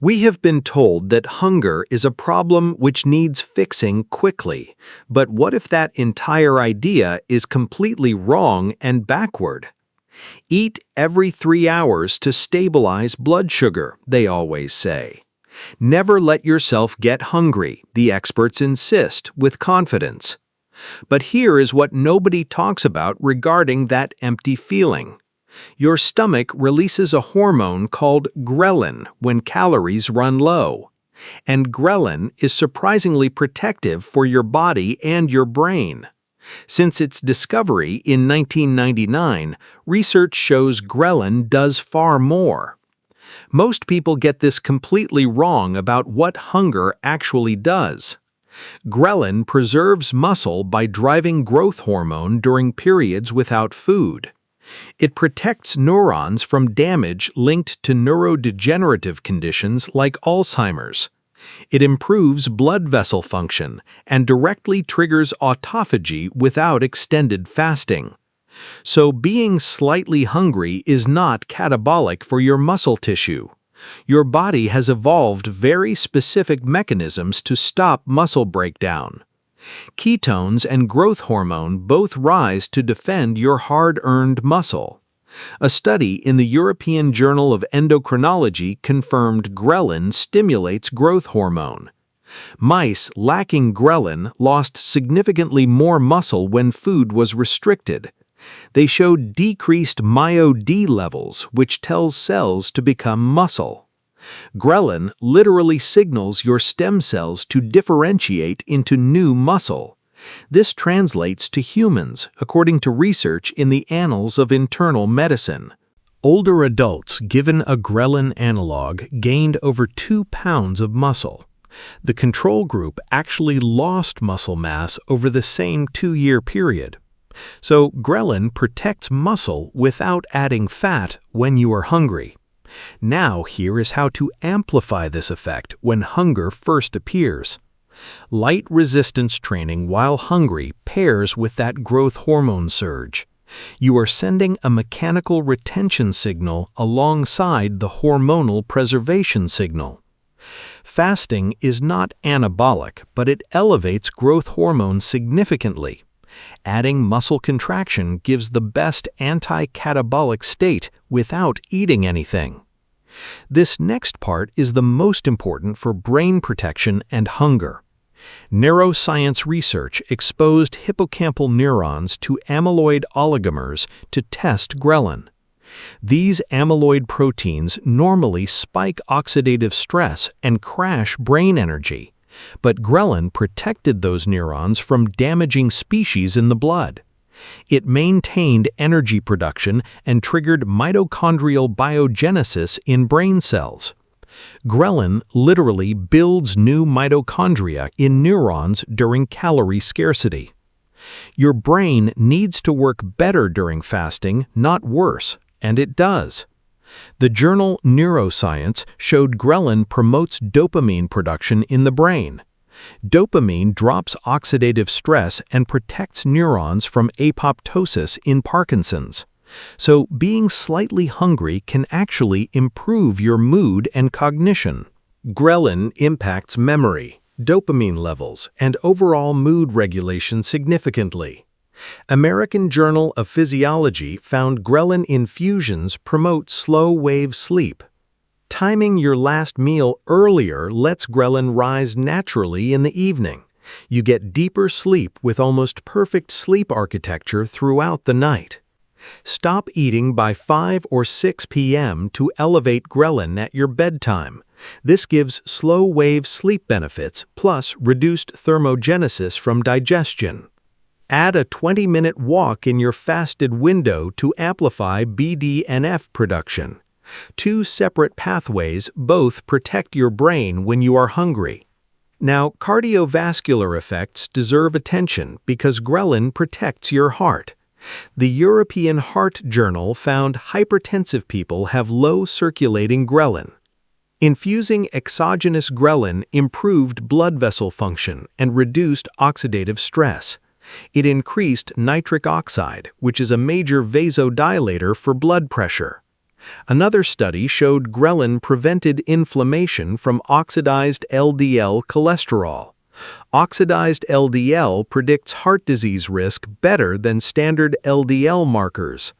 We have been told that hunger is a problem which needs fixing quickly. But what if that entire idea is completely wrong and backward? Eat every 3 hours to stabilize blood sugar, they always say. Never let yourself get hungry, the experts insist with confidence. But here is what nobody talks about regarding that empty feeling. Your stomach releases a hormone called ghrelin when calories run low. And ghrelin is surprisingly protective for your body and your brain. Since its discovery in 1999, research shows ghrelin does far more. Most people get this completely wrong about what hunger actually does. Ghrelin preserves muscle by driving growth hormone during periods without food. It protects neurons from damage linked to neurodegenerative conditions like Alzheimer's. It improves blood vessel function and directly triggers autophagy without extended fasting. So being slightly hungry is not catabolic for your muscle tissue. Your body has evolved very specific mechanisms to stop muscle breakdown. Ketones and growth hormone both rise to defend your hard-earned muscle. A study in the European Journal of Endocrinology confirmed ghrelin stimulates growth hormone. Mice lacking ghrelin lost significantly more muscle when food was restricted. They showed decreased MyoD levels, which tells cells to become muscle. Ghrelin literally signals your stem cells to differentiate into new muscle. This translates to humans, according to research in the Annals of Internal Medicine. Older adults given a ghrelin analog gained over 2 pounds of muscle. The control group actually lost muscle mass over the same 2-year period. So ghrelin protects muscle without adding fat when you are hungry. Now here is how to amplify this effect when hunger first appears. Light resistance training while hungry pairs with that growth hormone surge. You are sending a mechanical retention signal alongside the hormonal preservation signal. Fasting is not anabolic, but it elevates growth hormone significantly. Adding muscle contraction gives the best anti-catabolic state without eating anything. This next part is the most important for brain protection and hunger. Neuroscience research exposed hippocampal neurons to amyloid oligomers to test ghrelin. These amyloid proteins normally spike oxidative stress and crash brain energy. But ghrelin protected those neurons from damaging species in the blood. It maintained energy production and triggered mitochondrial biogenesis in brain cells. Ghrelin literally builds new mitochondria in neurons during calorie scarcity. Your brain needs to work better during fasting, not worse, and it does. The journal Neuroscience showed ghrelin promotes dopamine production in the brain. Dopamine drops oxidative stress and protects neurons from apoptosis in Parkinson's. So being slightly hungry can actually improve your mood and cognition. Ghrelin impacts memory, dopamine levels, and overall mood regulation significantly. American Journal of Physiology found ghrelin infusions promote slow-wave sleep. Timing your last meal earlier lets ghrelin rise naturally in the evening. You get deeper sleep with almost perfect sleep architecture throughout the night. Stop eating by 5 or 6 p.m. to elevate ghrelin at your bedtime. This gives slow-wave sleep benefits plus reduced thermogenesis from digestion. Add a 20-minute walk in your fasted window to amplify BDNF production. 2 separate pathways both protect your brain when you are hungry. Now, cardiovascular effects deserve attention because ghrelin protects your heart. The European Heart Journal found hypertensive people have low circulating ghrelin. Infusing exogenous ghrelin improved blood vessel function and reduced oxidative stress. It increased nitric oxide, which is a major vasodilator for blood pressure. Another study showed ghrelin prevented inflammation from oxidized LDL cholesterol. Oxidized LDL predicts heart disease risk better than standard LDL markers.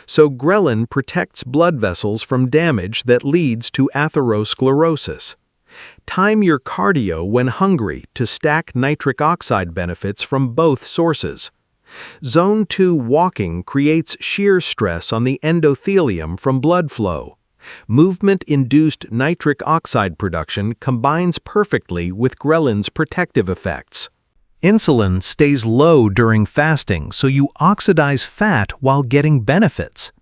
So ghrelin protects blood vessels from damage that leads to atherosclerosis. Time your cardio when hungry to stack nitric oxide benefits from both sources. Zone 2 walking creates shear stress on the endothelium from blood flow. Movement-induced nitric oxide production combines perfectly with ghrelin's protective effects. Insulin stays low during fasting, so you oxidize fat while getting benefits.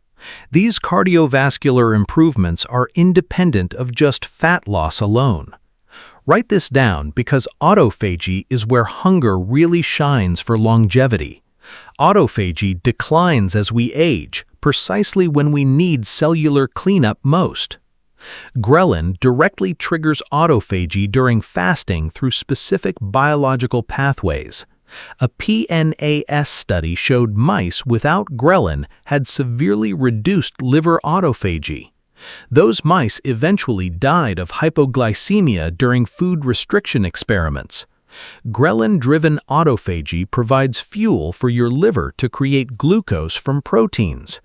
These cardiovascular improvements are independent of just fat loss alone. Write this down because autophagy is where hunger really shines for longevity. Autophagy declines as we age, precisely when we need cellular cleanup most. Ghrelin directly triggers autophagy during fasting through specific biological pathways. A PNAS study showed mice without ghrelin had severely reduced liver autophagy. Those mice eventually died of hypoglycemia during food restriction experiments. Ghrelin-driven autophagy provides fuel for your liver to create glucose from proteins.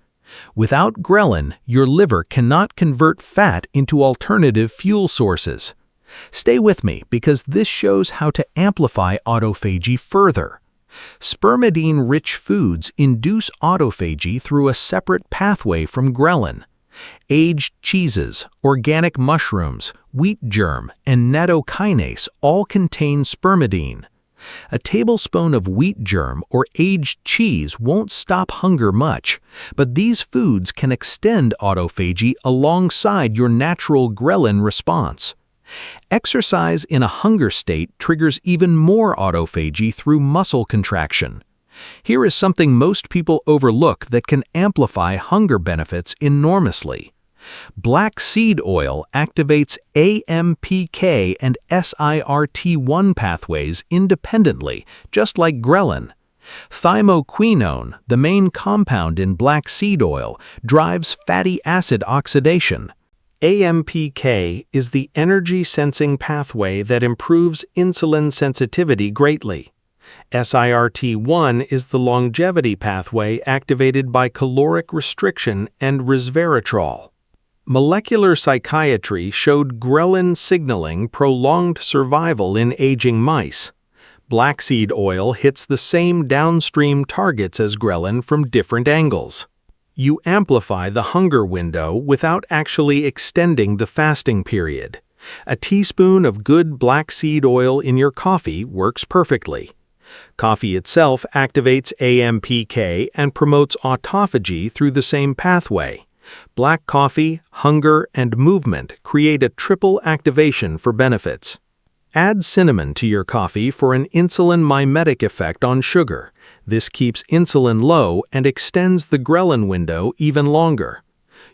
Without ghrelin, your liver cannot convert fat into alternative fuel sources. Stay with me because this shows how to amplify autophagy further. Spermidine-rich foods induce autophagy through a separate pathway from ghrelin. Aged cheeses, organic mushrooms, wheat germ, and nattokinase all contain spermidine. A tablespoon of wheat germ or aged cheese won't stop hunger much, but these foods can extend autophagy alongside your natural ghrelin response. Exercise in a hunger state triggers even more autophagy through muscle contraction. Here is something most people overlook that can amplify hunger benefits enormously. Black seed oil activates AMPK and SIRT1 pathways independently, just like ghrelin. Thymoquinone, the main compound in black seed oil, drives fatty acid oxidation. AMPK is the energy-sensing pathway that improves insulin sensitivity greatly. SIRT1 is the longevity pathway activated by caloric restriction and resveratrol. Molecular psychiatry showed ghrelin signaling prolonged survival in aging mice. Black seed oil hits the same downstream targets as ghrelin from different angles. You amplify the hunger window without actually extending the fasting period. A teaspoon of good black seed oil in your coffee works perfectly. Coffee itself activates AMPK and promotes autophagy through the same pathway. Black coffee, hunger, and movement create a triple activation for benefits. Add cinnamon to your coffee for an insulin mimetic effect on sugar. This keeps insulin low and extends the ghrelin window even longer.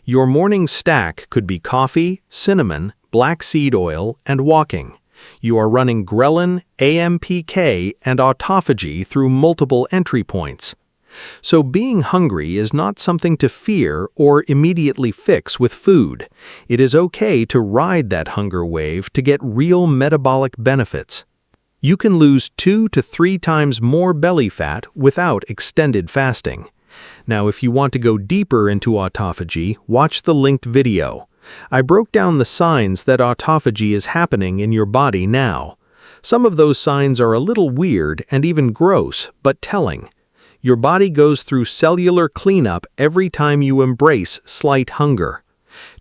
Your morning stack could be coffee, cinnamon, black seed oil, and walking. You are running ghrelin, AMPK, and autophagy through multiple entry points. So being hungry is not something to fear or immediately fix with food. It is okay to ride that hunger wave to get real metabolic benefits. You can lose 2 to 3 times more belly fat without extended fasting. Now, if you want to go deeper into autophagy, watch the linked video. I broke down the signs that autophagy is happening in your body now. Some of those signs are a little weird and even gross, but telling. Your body goes through cellular cleanup every time you embrace slight hunger.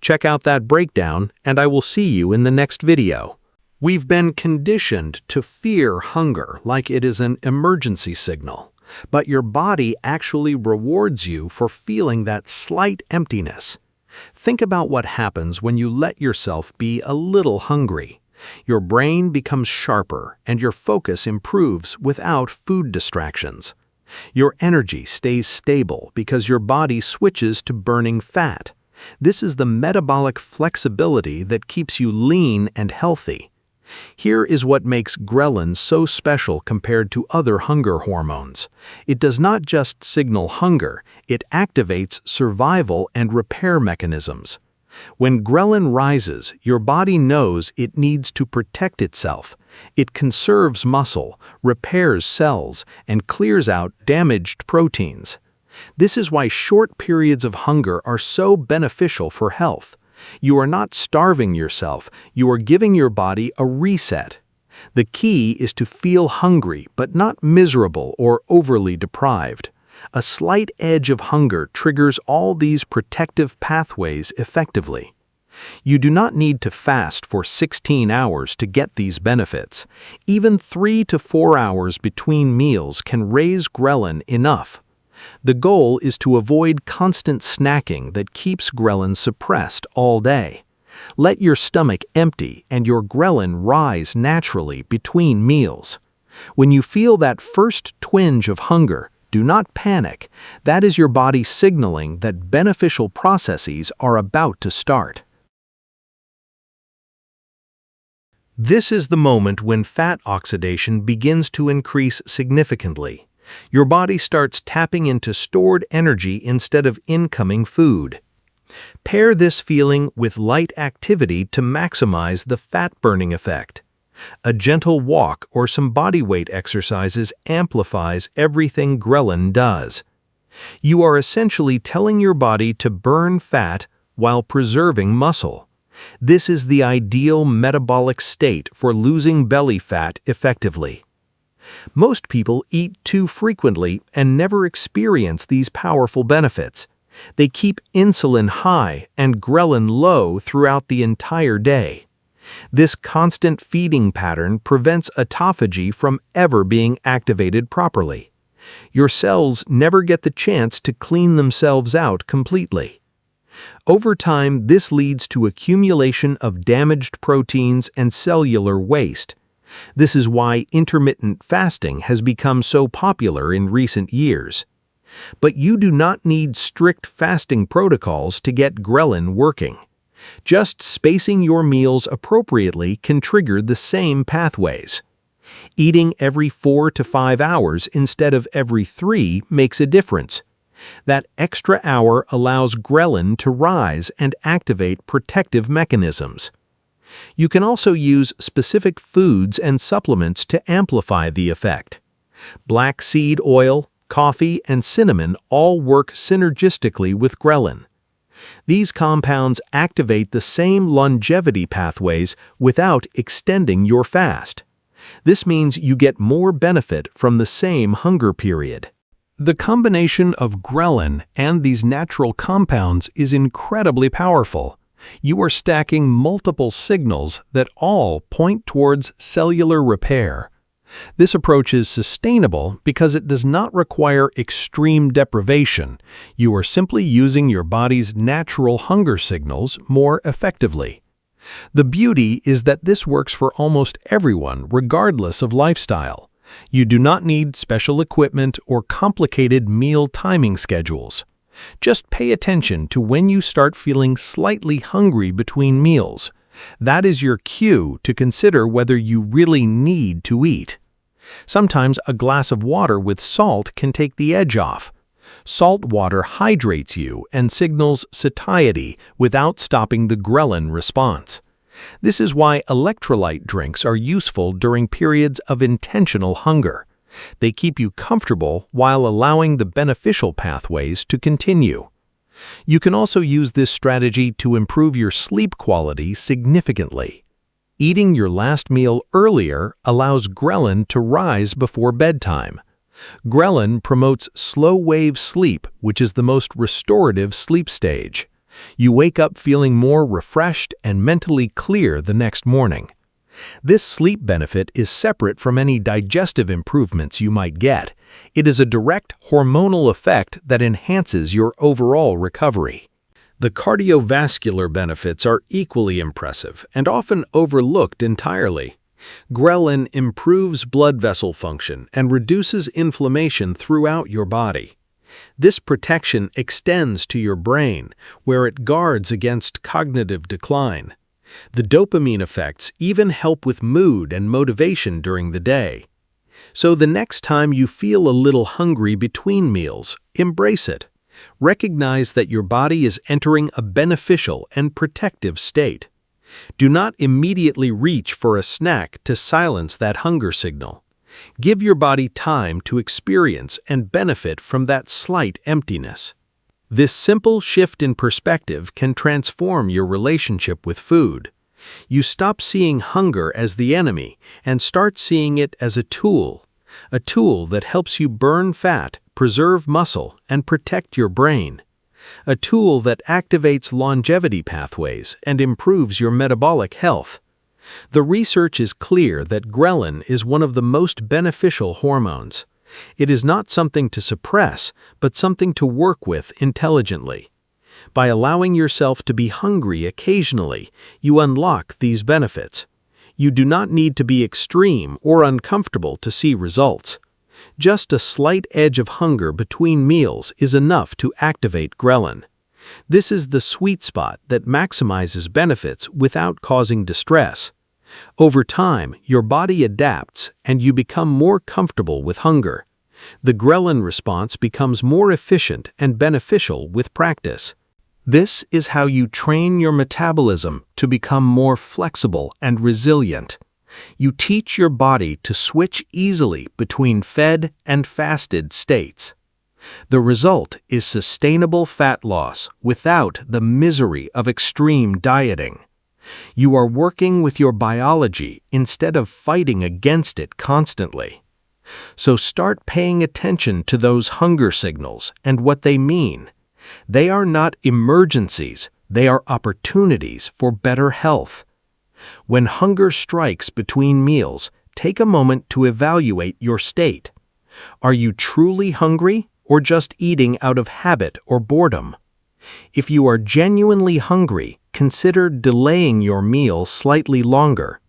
Check out that breakdown, and I will see you in the next video. We've been conditioned to fear hunger like it is an emergency signal, but your body actually rewards you for feeling that slight emptiness. Think about what happens when you let yourself be a little hungry. Your brain becomes sharper and your focus improves without food distractions. Your energy stays stable because your body switches to burning fat. This is the metabolic flexibility that keeps you lean and healthy. Here is what makes ghrelin so special compared to other hunger hormones. It does not just signal hunger, it activates survival and repair mechanisms. When ghrelin rises, your body knows it needs to protect itself. It conserves muscle, repairs cells, and clears out damaged proteins. This is why short periods of hunger are so beneficial for health. You are not starving yourself, you are giving your body a reset. The key is to feel hungry but not miserable or overly deprived. A slight edge of hunger triggers all these protective pathways effectively. You do not need to fast for 16 hours to get these benefits. Even 3 to 4 hours between meals can raise ghrelin enough. The goal is to avoid constant snacking that keeps ghrelin suppressed all day. Let your stomach empty and your ghrelin rise naturally between meals. When you feel that first twinge of hunger, do not panic. That is your body signaling that beneficial processes are about to start. This is the moment when fat oxidation begins to increase significantly. Your body starts tapping into stored energy instead of incoming food. Pair this feeling with light activity to maximize the fat-burning effect. A gentle walk or some bodyweight exercises amplifies everything ghrelin does. You are essentially telling your body to burn fat while preserving muscle. This is the ideal metabolic state for losing belly fat effectively. Most people eat too frequently and never experience these powerful benefits. They keep insulin high and ghrelin low throughout the entire day. This constant feeding pattern prevents autophagy from ever being activated properly. Your cells never get the chance to clean themselves out completely. Over time, this leads to accumulation of damaged proteins and cellular waste. This is why intermittent fasting has become so popular in recent years. But you do not need strict fasting protocols to get ghrelin working. Just spacing your meals appropriately can trigger the same pathways. Eating every 4 to 5 hours instead of every 3 makes a difference. That extra hour allows ghrelin to rise and activate protective mechanisms. You can also use specific foods and supplements to amplify the effect. Black seed oil, coffee, and cinnamon all work synergistically with ghrelin. These compounds activate the same longevity pathways without extending your fast. This means you get more benefit from the same hunger period. The combination of ghrelin and these natural compounds is incredibly powerful. You are stacking multiple signals that all point towards cellular repair. This approach is sustainable because it does not require extreme deprivation. You are simply using your body's natural hunger signals more effectively. The beauty is that this works for almost everyone, regardless of lifestyle. You do not need special equipment or complicated meal timing schedules. Just pay attention to when you start feeling slightly hungry between meals. That is your cue to consider whether you really need to eat. Sometimes a glass of water with salt can take the edge off. Salt water hydrates you and signals satiety without stopping the ghrelin response. This is why electrolyte drinks are useful during periods of intentional hunger. They keep you comfortable while allowing the beneficial pathways to continue. You can also use this strategy to improve your sleep quality significantly. Eating your last meal earlier allows ghrelin to rise before bedtime. Ghrelin promotes slow-wave sleep, which is the most restorative sleep stage. You wake up feeling more refreshed and mentally clear the next morning. This sleep benefit is separate from any digestive improvements you might get. It is a direct hormonal effect that enhances your overall recovery. The cardiovascular benefits are equally impressive and often overlooked entirely. Ghrelin improves blood vessel function and reduces inflammation throughout your body. This protection extends to your brain, where it guards against cognitive decline. The dopamine effects even help with mood and motivation during the day. So the next time you feel a little hungry between meals, embrace it. Recognize that your body is entering a beneficial and protective state. Do not immediately reach for a snack to silence that hunger signal. Give your body time to experience and benefit from that slight emptiness. This simple shift in perspective can transform your relationship with food. You stop seeing hunger as the enemy and start seeing it as a tool that helps you burn fat, preserve muscle, and protect your brain. A tool that activates longevity pathways and improves your metabolic health. The research is clear that ghrelin is one of the most beneficial hormones. It is not something to suppress, but something to work with intelligently. By allowing yourself to be hungry occasionally, you unlock these benefits. You do not need to be extreme or uncomfortable to see results. Just a slight edge of hunger between meals is enough to activate ghrelin. This is the sweet spot that maximizes benefits without causing distress. Over time, your body adapts and you become more comfortable with hunger. The ghrelin response becomes more efficient and beneficial with practice. This is how you train your metabolism to become more flexible and resilient. You teach your body to switch easily between fed and fasted states. The result is sustainable fat loss without the misery of extreme dieting. You are working with your biology instead of fighting against it constantly. So start paying attention to those hunger signals and what they mean. They are not emergencies, they are opportunities for better health. When hunger strikes between meals, take a moment to evaluate your state. Are you truly hungry or just eating out of habit or boredom? If you are genuinely hungry, consider delaying your meal slightly longer.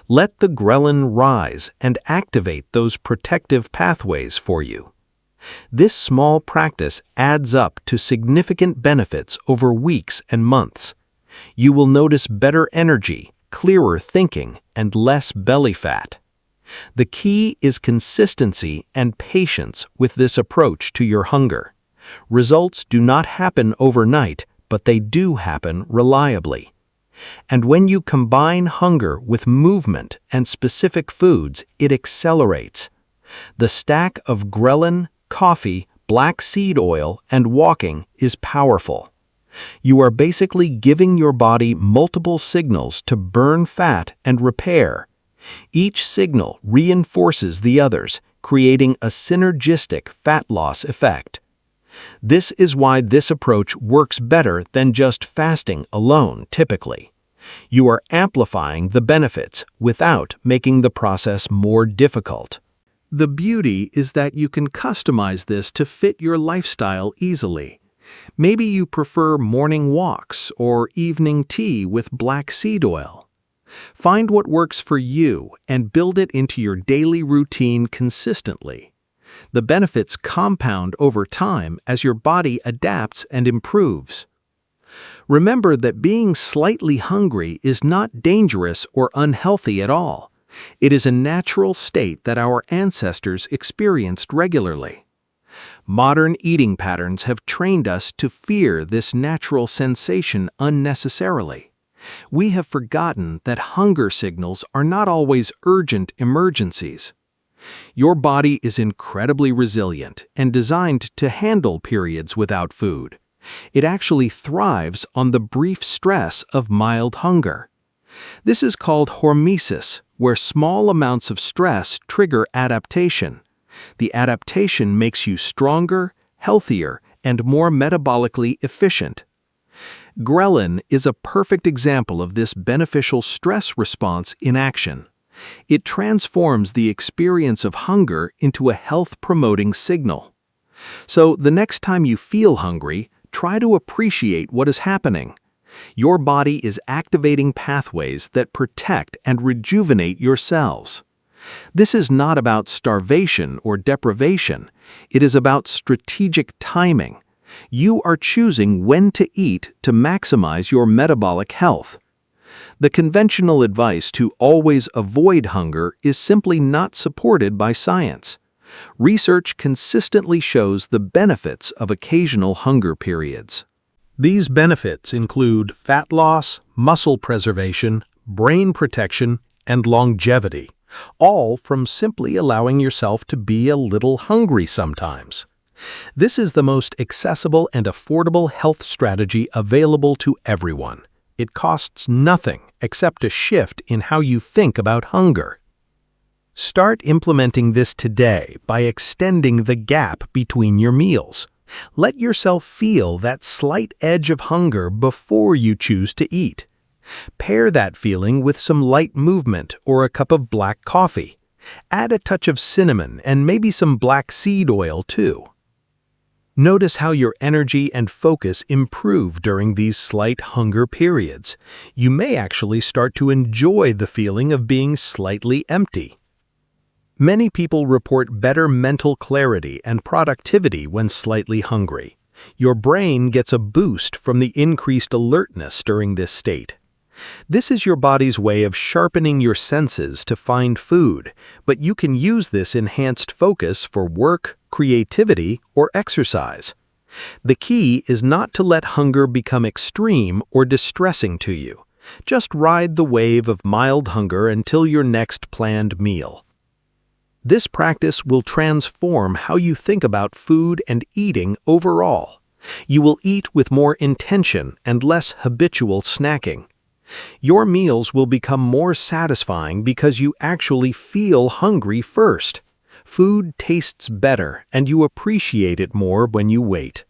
Let the ghrelin rise and activate those protective pathways for you. This small practice adds up to significant benefits over weeks and months. You will notice better energy, clearer thinking, and less belly fat. The key is consistency and patience with this approach to your hunger. Results do not happen overnight, but they do happen reliably. And when you combine hunger with movement and specific foods, it accelerates. The stack of ghrelin, coffee, black seed oil, and walking is powerful. You are basically giving your body multiple signals to burn fat and repair. Each signal reinforces the others, creating a synergistic fat loss effect. This is why this approach works better than just fasting alone typically. You are amplifying the benefits without making the process more difficult. The beauty is that you can customize this to fit your lifestyle easily. Maybe you prefer morning walks or evening tea with black seed oil. Find what works for you and build it into your daily routine consistently. The benefits compound over time as your body adapts and improves. Remember that being slightly hungry is not dangerous or unhealthy at all. It is a natural state that our ancestors experienced regularly. Modern eating patterns have trained us to fear this natural sensation unnecessarily. We have forgotten that hunger signals are not always urgent emergencies. Your body is incredibly resilient and designed to handle periods without food. It actually thrives on the brief stress of mild hunger. This is called hormesis, where small amounts of stress trigger adaptation. The adaptation makes you stronger, healthier, and more metabolically efficient. Ghrelin is a perfect example of this beneficial stress response in action. It transforms the experience of hunger into a health-promoting signal. So the next time you feel hungry, try to appreciate what is happening. Your body is activating pathways that protect and rejuvenate your cells. This is not about starvation or deprivation. It is about strategic timing. You are choosing when to eat to maximize your metabolic health. The conventional advice to always avoid hunger is simply not supported by science. Research consistently shows the benefits of occasional hunger periods. These benefits include fat loss, muscle preservation, brain protection, and longevity, all from simply allowing yourself to be a little hungry sometimes. This is the most accessible and affordable health strategy available to everyone. It costs nothing except a shift in how you think about hunger. Start implementing this today by extending the gap between your meals. Let yourself feel that slight edge of hunger before you choose to eat. Pair that feeling with some light movement or a cup of black coffee. Add a touch of cinnamon and maybe some black seed oil too. Notice how your energy and focus improve during these slight hunger periods. You may actually start to enjoy the feeling of being slightly empty. Many people report better mental clarity and productivity when slightly hungry. Your brain gets a boost from the increased alertness during this state. This is your body's way of sharpening your senses to find food, but you can use this enhanced focus for work, creativity, or exercise. The key is not to let hunger become extreme or distressing to you. Just ride the wave of mild hunger until your next planned meal. This practice will transform how you think about food and eating overall. You will eat with more intention and less habitual snacking. Your meals will become more satisfying because you actually feel hungry first. Food tastes better and you appreciate it more when you wait.